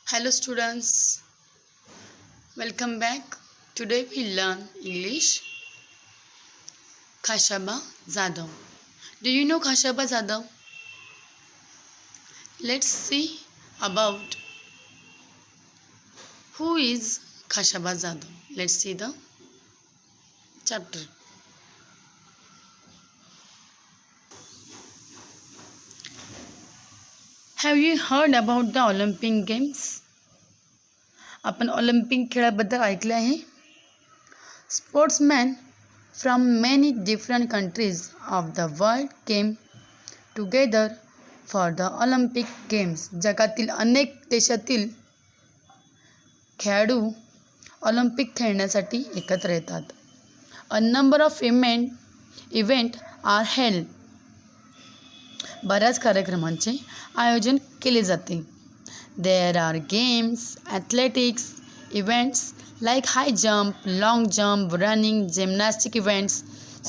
Hello students, welcome back. Today we learn English. Khashaba Jadhav. Do you know Khashaba Jadhav? Let's see about who is Khashaba Jadhav. Let's see the chapter. Have you heard about the Olympic Games? आपण Olympic खेळाबद्दल ऐकले आहे. Sportsmen from many different countries of the world came together for the Olympic Games. जगातील अनेक देशातील खेळाडू Olympic खेळण्यासाठी एकत्र येतात. A number of event are held. बऱ्याच कार्यक्रमांचे आयोजन केले जाते. There are games, athletics events like high jump, long jump, running, gymnastic events,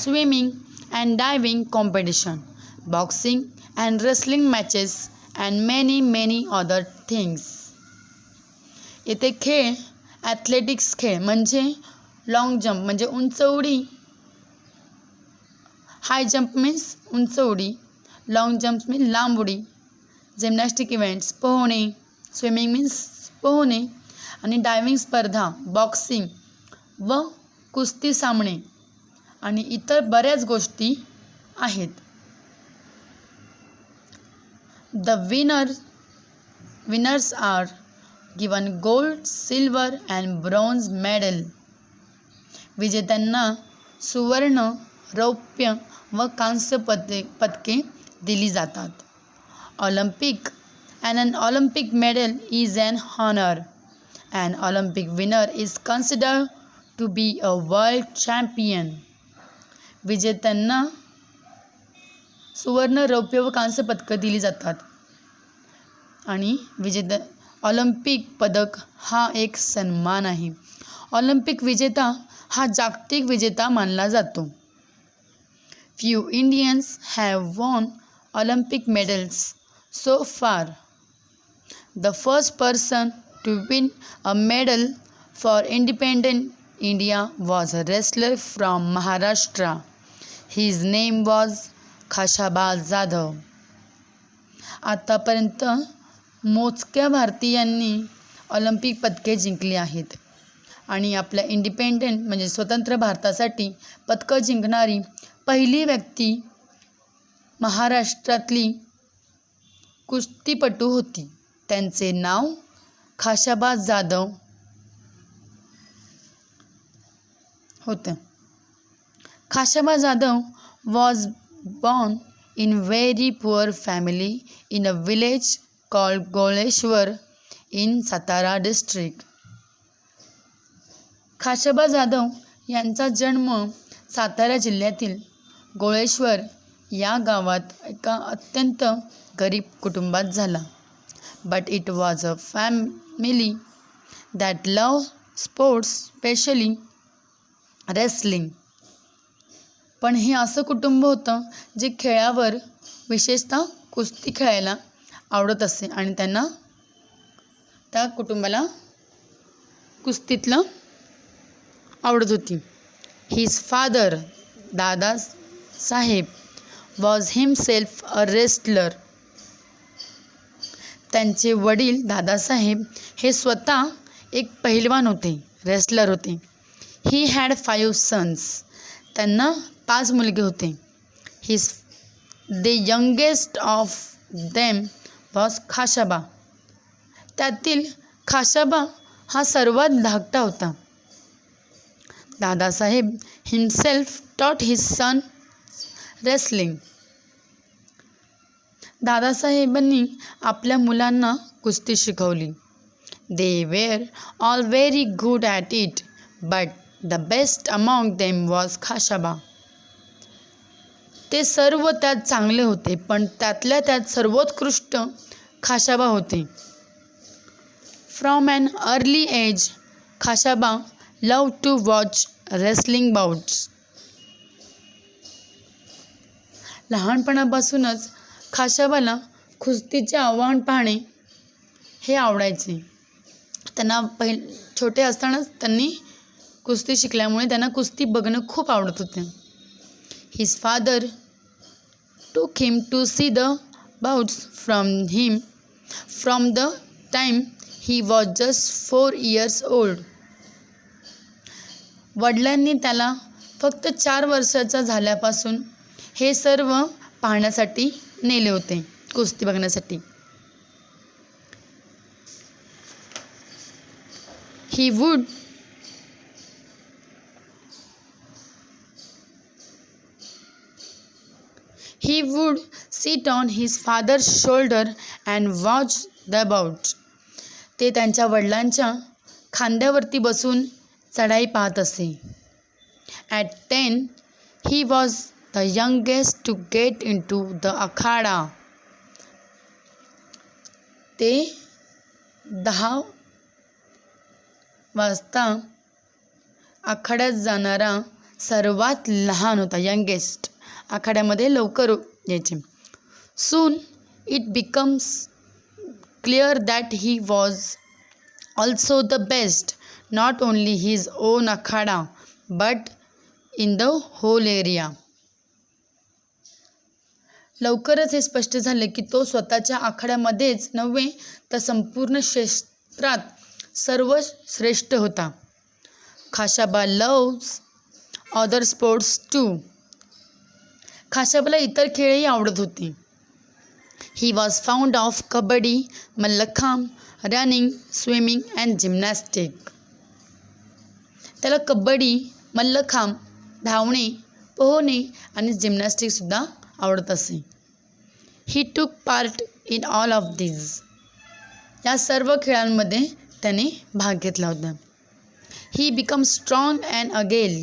swimming and diving competition, boxing and wrestling matches and many other things. येथे खेळ athletics खेळ म्हणजे long jump म्हणजे उंच उडी, हाय जंप मीन्स उंच उडी, लॉंग जंप मीन्स लांब उडी, जिम्नॅस्टिक इव्हेंट्स पोहणे, स्विमिंग मीन्स पोहणे आणि डायव्हिंग स्पर्धा, बॉक्सिंग व कुस्ती सामने आणि इतर बऱ्याच गोष्टी आहेत. The winners are given gold, silver and bronze medal. विजेत्यांना सुवर्ण, रौप्य व कांस्य पदके दिली जातात. Olympic and an Olympic medal is an honor. An Olympic winner is considered to be a world champion. विजेत्यांना सुवर्ण, रौप्य व कांस्य पदक दिली जातात आणि ऑलिम्पिक पदक हा एक सन्मान आहे. ऑलिम्पिक विजेता हा जागतिक विजेता मानला जातो. Few Indians have won Olympic medals so far. The first person to win a medal for independent India was a wrestler from Maharashtra. His name was Khashaba Jadhav. आतापर्यंत मोजक्या भारतीयांनी ऑलिम्पिक पदके जिंकली आहेत आणि आपल्या इंडिपेंडंट म्हणजे स्वतंत्र भारतासाठी पदकं जिंकणारी पहिली व्यक्ती महाराष्ट्रातली कुस्तीपटू होती. त्यांचे नाव खाशाबा जाधव होतं. Khashaba Jadhav was born in very poor family in a village called Goleshwar in Satara district. Khashaba Jadhav यांचा जन्म सातारा जिल्ह्यातील गोळेश्वर या गावात एका अत्यंत गरीब कुटुंबात झाला. But it was a family that loved sports, especially wrestling. पण हे असं कुटुंब होतं जे खेळावर विशेषतः कुस्ती खेळायला आवडत असे आणि त्या कुटुंबाला कुस्तीतलं आवडत होती. His father, Dada Saheb, was himself a wrestler. त्यांचे वडील दादासाहेब हे स्वतः एक पहिलवान होते, रेसलर होते. He had 5 sons. त्यांना 5 मुलगे होते. The youngest of them was Khashaba. त्यातील खाशाबा हा सर्वात धाकटा होता. दादासाहेब हिमसेल्फ टॉट हिज सन रेसलिंग. दादासाहेबांनी आपल्या मुलांना कुस्ती शिकवली. They were all very good at it, but the best among them was Khashaba. ते सर्व त्यात चांगले होते, पण त्यातल्या त्यात सर्वोत्कृष्ट खाशाबा होते. From an early age Khashaba love to watch wrestling bouts. लहानपणापासूनच खाशाबाला कुस्तीचे आव्हान पाहणे हे आवडायचे. त्यांना छोटे असतानाच त्यांनी कुस्ती शिकल्यामुळे त्यांना कुस्ती बघणं खूप आवडत होते. His father took him to see the bouts from the time he was just 4 years old. वडिलांनी त्याला फक्त 4 वर्षाचा झाल्यापासून हे सर्व पाहण्यासाठी नेले होते, कुस्ती बघण्यासाठी. He would sit on his father's shoulder and watch the bout. ते त्यांच्या वडिलांच्या खांद्यावरती बसून चढाई पाहत असे. At 10, he was the youngest to get into the akhada. ते 10 वाजता आखाड्यात जाणारा सर्वात लहान होता, यंगेस्ट. आखाड्यामध्ये लवकर यायचे. Soon it becomes clear that he was also the best, not only his own akhada but in the whole area. लवकरच हे स्पष्ट झाले की तो स्वतःच्या आखाड्यामध्येच नव्हे तर संपूर्ण क्षेत्रात सर्वश्रेष्ठ होता. Khashaba loves other sports too. खाशाबाला इतर खेळही आवडत होते. He was fond of kabaddi, mallakhamb, running, swimming and gymnastic. त्याला कबड्डी, मल्लखांब, धावणे, पोहणे आणि जिम्नॅस्टिकसुद्धा आवडत असे. He took part in all of these. या सर्व खेळांमध्ये त्याने भाग घेतला होता. He became strong and agile.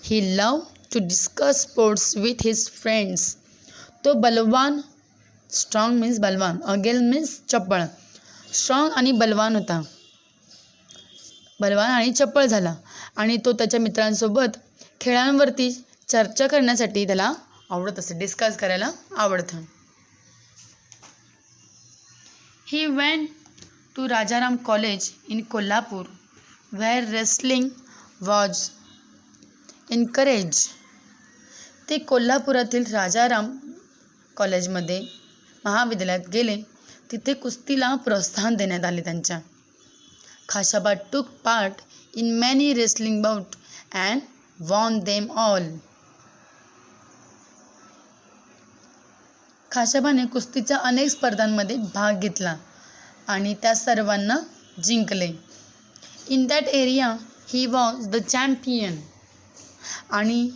He loved to discuss sports with his friends. तो बलवान, स्ट्रॉंग मीन्स बलवान, अगेल मीन्स चपळ. स्ट्रॉंग आणि बलवान होता, बलवान आणि चपळ झाला आणि तो त्याच्या मित्रांसोबत खेळांवरती चर्चा करण्यासाठी त्याला आवडत असे, डिस्कस करायला आवडतं. He went to Rajaram College in Kolhapur where wrestling was encouraged. ते कोल्हापुरातील राजाराम कॉलेजमध्ये महाविद्यालयात गेले. तिथे कुस्तीला प्रोत्साहन देण्यात आले त्यांच्या. Khashaba took part in many wrestling bouts and won them all. खाशाबाने कुस्तीच्या अनेक स्पर्धांमध्ये भाग घेतला आणि त्या सर्वांना जिंकले. In that area he was the champion. आणि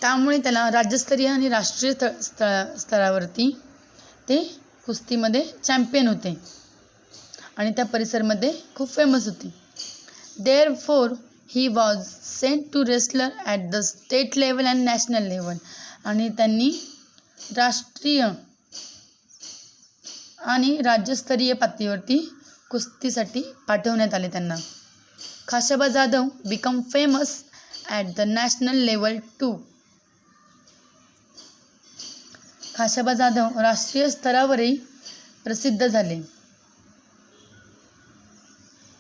त्यामुळे त्याला राज्यस्तरीय आणि राष्ट्रीय स्तरावरती ते कुस्तीमध्ये चॅम्पियन होते आणि त्या परिसरमध्ये खूप फेमस होते. Therefore he was sent to wrestler at the state level and national level. आणि त्यांनी राष्ट्रीय आणि राज्यस्तरीय पातळीवरती कुस्तीसाठी पाठवण्यात आले त्यांना. Khashaba Jadhav became famous at the national level too. Khashaba Jadhav राष्ट्रीय स्तरावरही प्रसिद्ध झाले.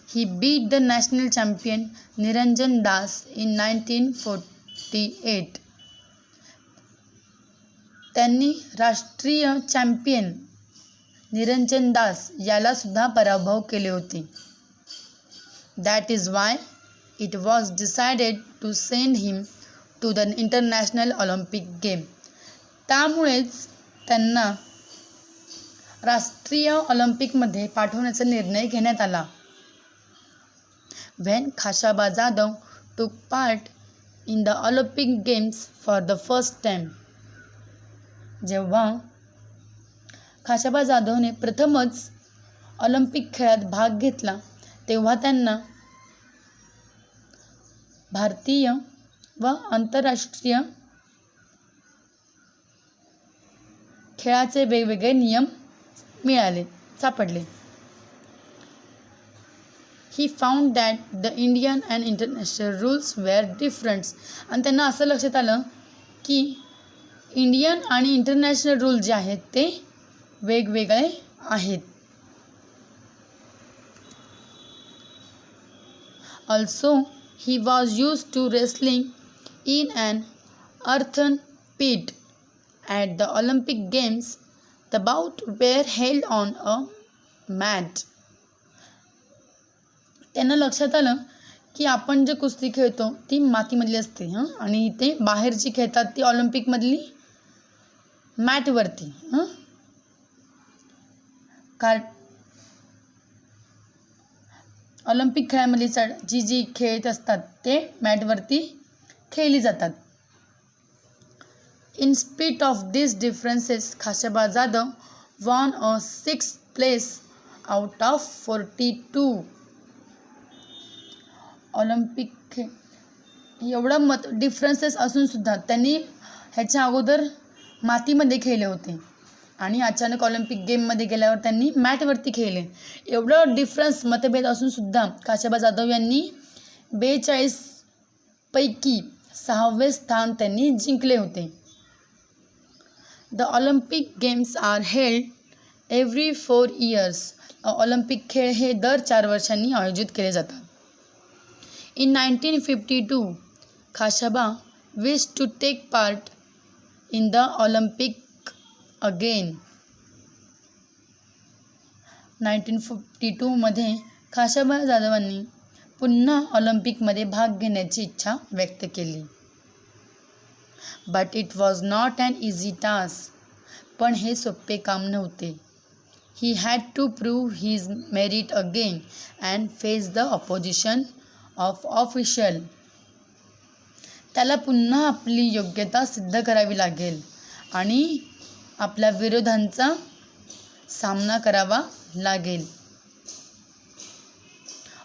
He beat the national champion Niranjan Das in 1948. त्यांनी राष्ट्रीय चॅम्पियन निरंजन दास याला सुद्धा पराभव केले होते. That is why it was decided to send him to the International Olympic Game. त्यामुळेच त्यांना राष्ट्रीय ऑलिम्पिकमध्ये पाठवण्याचा निर्णय घेण्यात आला. When Khashaba Jadhav took part in the Olympic Games for the first time. जेव्हा खाशाबा जाधवने प्रथमच ऑलिम्पिक खेळात भाग घेतला तेव्हा त्यांना भारतीय व आंतरराष्ट्रीय खेळाचे वेगवेगळे नियम सापडले. He found that the Indian and international rules were different. आणि त्यांना असं लक्षात आलं की इंडियन आणि इंटरनॅशनल रूल जे आहेत ते वेगवेगळे आहेत. Also, he was used to wrestling in an earthen pit. At the Olympic Games, the bout were held on a mat. त्यांना लक्षात आलं की आपण जे कुस्ती खेळतो ती मातीमधली असते आणि इथे बाहेर जी खेळतात ती ऑलिम्पिकमधली मॅटवरती ऑलिम्पिक खेळामधली जी खेळत असतात ते मॅटवरती खेळली जातात. In spite of these differences, Khashaba Jadhav won a 6th place out of 42. Olympic एवढं डिफरन्सेस असून सुद्धा त्यांनी ह्याच्या अगोदर मातीमध्ये खेळले होते आणि अचानक ऑलिम्पिक गेममध्ये गेल्यावर त्यांनी मॅटवरती खेळले. एवढं डिफरन्स मतभेद असून सुद्धा खाशाबा जाधव यांनी 42 पैकी 6वे स्थान त्यांनी जिंकले होते. The Olympic games are held every 4 years. Olympic खेळ हे दर 4 वर्षांनी आयोजित केले जातात. In 1952, Khashaba wished to take part in the Olympic again. 1952 मध्ये खाशाबा जाधवांनी पुन्हा ऑलिम्पिकमध्ये भाग घेण्याची इच्छा व्यक्त केली. But it was not an easy task. पण हे सोपे काम नव्हते. He had to prove his merit again and face the opposition of official. त्याला पुन्हा आपली योग्यता सिद्ध करावी लागेल आणि आपल्या विरोधांचा सामना करावा लागेल.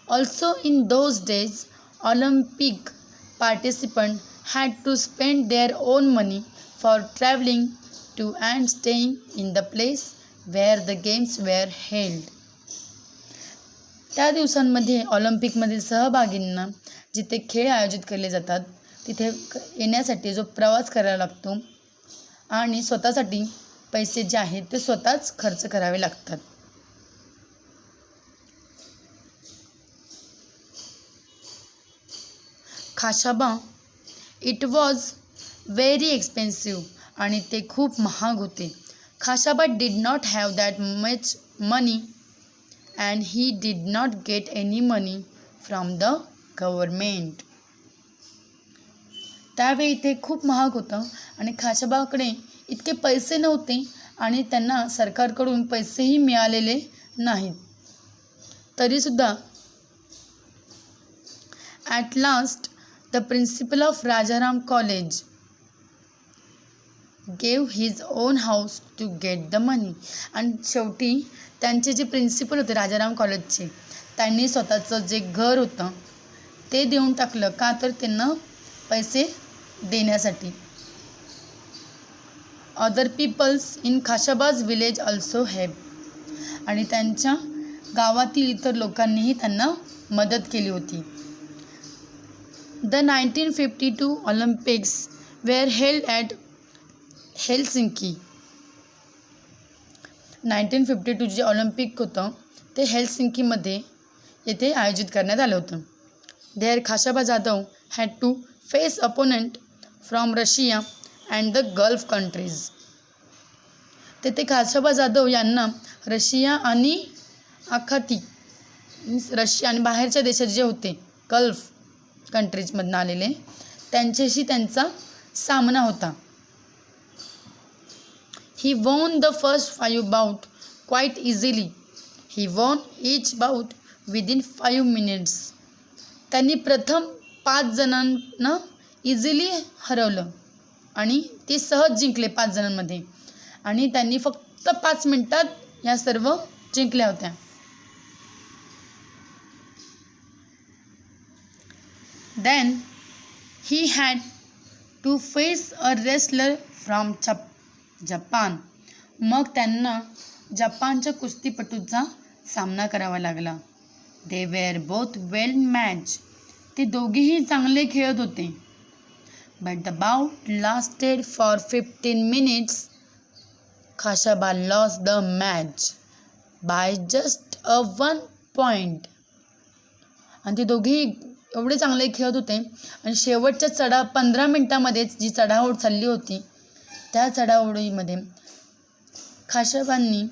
Also in those days Olympic participant had to spend their own money for traveling to and staying in the place where the games were held. त्या दिवसांमध्ये ऑलिम्पिकमधील सहभागींना जिथे खेळ आयोजित केले जातात तिथे येण्यासाठी जो प्रवास करावा लागतो आणि स्वतःसाठी पैसे जे आहेत ते स्वतःच खर्च करावे लागतात. Khashaba it was very expensive आणि ते खूप महाग होते. Khashaba did not have that much money and he did not get any money from the government. त्यावेळी ते खूप महाग होतं आणि खाशाबाकडे इतके पैसे नव्हते आणि त्यांना सरकारकडून पैसेही मिळालेले नाहीत. तरीसुद्धा at last the principal of Rajaram College gave his own house to get the money. आणि शेवटी त्यांचे जे प्रिन्सिपल होते राजाराम कॉलेजचे त्यांनी स्वतःचं जे घर होतं ते देऊन टाकलं. का तर त्यांना पैसे देण्यासाठी. Other peoples in Khashaba's village also help. आणि त्यांच्या गावातील इतर लोकांनीही त्यांना मदत केली होती. The 1952 Olympics were held at Helsinki. 1952 जे ऑलिम्पिक होतं ते हेल्सिंकीमध्ये येथे आयोजित करण्यात आलं होतं. There Khashaba Jadhav had to face opponent from Russia and the Gulf countries. तेथे खाशाबा जाधव यांना रशिया आणि आखाती रशिया आणि बाहेरच्या देशात जे होते गल्फ कंट्रीजमधून आलेले त्यांच्याशी त्यांचा सामना होता. He won the first 5 bout quite easily. He won each bout within 5 minutes. त्यांनी प्रथम 5 जणांना इझिली हरवलं आणि ते सहज जिंकले 5 जणांमध्ये आणि त्यांनी फक्त 5 मिनिटात या सर्व जिंकल्या होत्या. Then he had to face a wrestler from Japan. मग त्यांना जपानच्या कुस्तीपटूचा सामना करावा लागला. They were both well matched. ते दोघेही चांगले खेळत होते. But the bout lasted for 15 minutes. Khashaba lost the match by just a 1 point. आणि ते दोघेही एवढे चांगले खेळत होते आणि शेवटच्या 15 मिनिटामध्येच जी चढाओढ चालली होती त्या चढाओढीमध्ये खाशाबांनी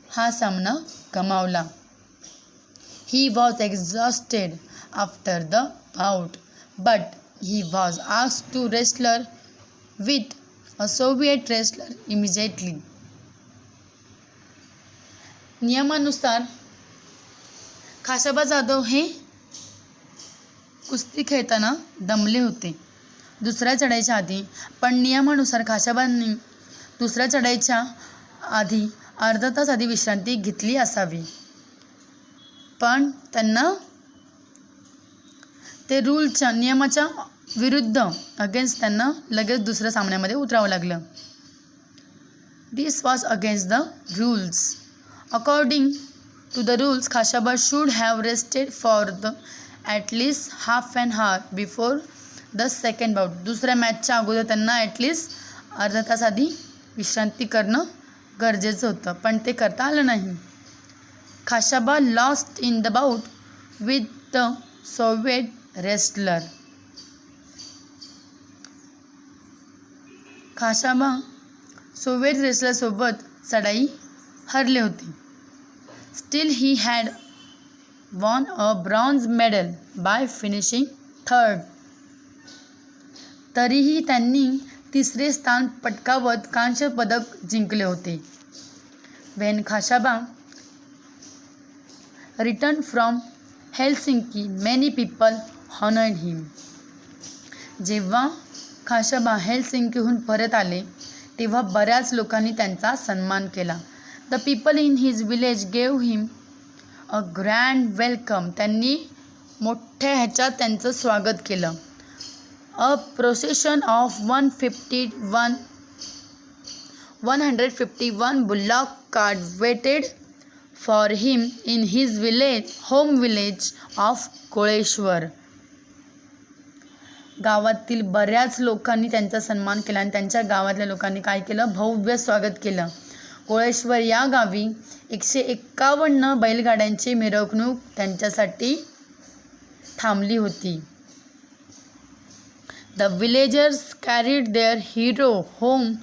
हा सामना गमावला. He was exhausted after the bout, but he was asked to wrestle with a Soviet wrestler immediately. नियमानुसार खाशाबा जाधव हे कुस्ती खेळताना दमले होते दुसऱ्या चढाईच्या आधी, पण नियमानुसार खाशाबांनी दुसऱ्या चढाईच्या आधी अर्धा तास आधी विश्रांती घेतली असावी. पण त्यांना ते रूलच्या नियमाच्या विरुद्ध अगेन्स्ट त्यांना लगेच दुसऱ्या सामन्यामध्ये उतरावं लागलं. This was against the rules. According to the rules Khashaba should have rested for the at least half an hour before the second bout. दुसऱ्या मॅचच्या अगोदर त्यांना ॲटलिस्ट अर्धा तास आधी विश्रांती करणं गरजेचं होतं, पण ते करता आलं नाही. Khashaba lost in the bout with the Soviet wrestler. Khashaba Soviet रेस्लरसोबत चढाई हरले होते. Still he had won a bronze medal by finishing third. तरीही त्यांनी तिसरे स्थान पटकावत कांस्य पदक जिंकले होते. When Khashaba return from Helsinki many people honoured him. जेव्हा खाशाबा हेलसिंकीहून परत आले तेव्हा बऱ्याच लोकांनी त्यांचा सन्मान केला. The people in his village gave him a grand welcome. त्यांनी मोठ्या ह्याच्यात त्यांचं स्वागत केलं. A procession of 151 bullock cart waited for him in his home village of Koleshwar. गावातील बऱ्याच लोकांनी त्यांचा सन्मान केला आणि त्यांच्या गावातल्या लोकांनी काय केलं, भव्य स्वागत केलं. कोळेश्वर या गावी 151 बैलगाड्यांची मिरवणूक त्यांच्यासाठी थांबली होती. The villagers carried their hero home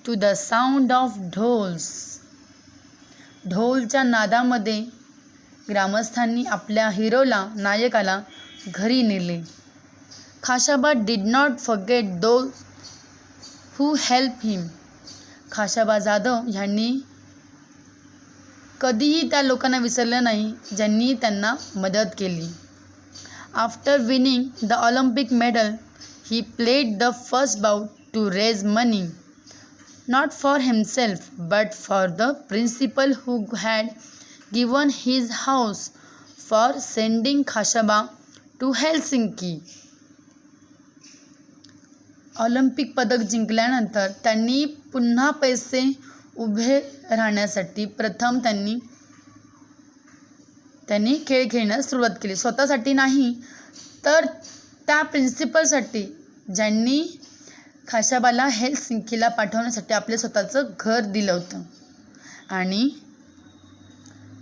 to the sound of dhols. ढोलच्या नादामध्ये ग्रामस्थांनी आपल्या हिरोला, नायकाला घरी नेले. Khashaba did not forget those who help him. Khashaba Jadhav ह्यांनी कधीही त्या लोकांना विसरलं नाही ज्यांनी त्यांना मदत केली. After winning the Olympic medal he played the first bout to raise money, not for himself but for the principal who had given his house for sending Khashaba to Helsinki. Olympic पदक जिंकल्यानंतर त्यांनी पुन्हा पैसे उभे राहण्यासाठी प्रथम त्यांनी खेळ खेळण्यास सुरुवात केली. स्वतःसाठी नाही तर त्या प्रिन्सिपलसाठी ज्यांनी खाशाबाला हेलसिंकीला पाठवण्यासाठी आपले स्वतःचं घर दिलं होतं. आणि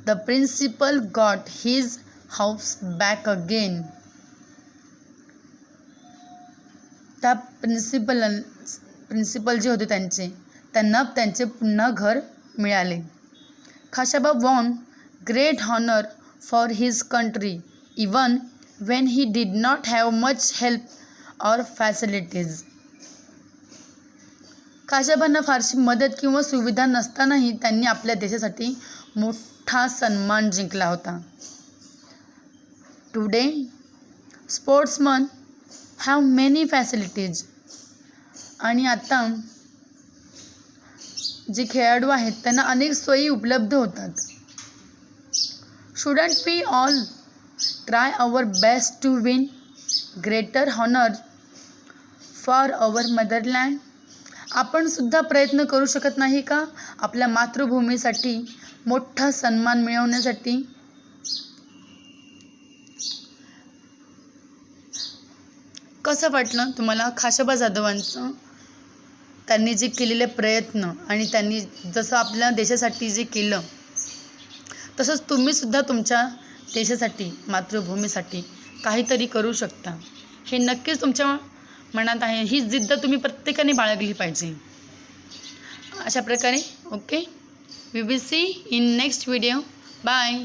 the principal got his house back again. त्या प्रिन्सिपल जे होते त्यांना त्यांचे पुन्हा घर मिळाले. Khashaba won great honour for his country even when he did not have much help or facilities. खाशाबांना फारशी मदत किंवा सुविधा नसतानाही त्यांनी आपल्या देशासाठी मोठा सन्मान जिंकला होता. Today sportsman have many facilities. आणि आता जे खेळाडू आहेत त्यांना अनेक सोयी उपलब्ध होतात. Shouldn't we all try our best to win greater honour for our motherland. आपण सुद्धा प्रयत्न करू शकत नाही का आपल्या मातृभूमीसाठी मोठा सन्मान मिळवण्यासाठी. कसं वाटलं तुम्हाला खाशाबा जाधवांचं त्यांनी जे केलेले प्रयत्न आणि त्यांनी जसं आपल्या देशासाठी जे केलं तसंच तुम्ही सुद्धा तुमच्या देशासाठी, मातृभूमीसाठी काहीतरी करू शकता. हे नक्कीच तुमच्या मनात आहे. ही जिद्द तुम्ही प्रत्येकाने बाळगली पाहिजे. अशा प्रकारे okay, we will see in next video. Bye.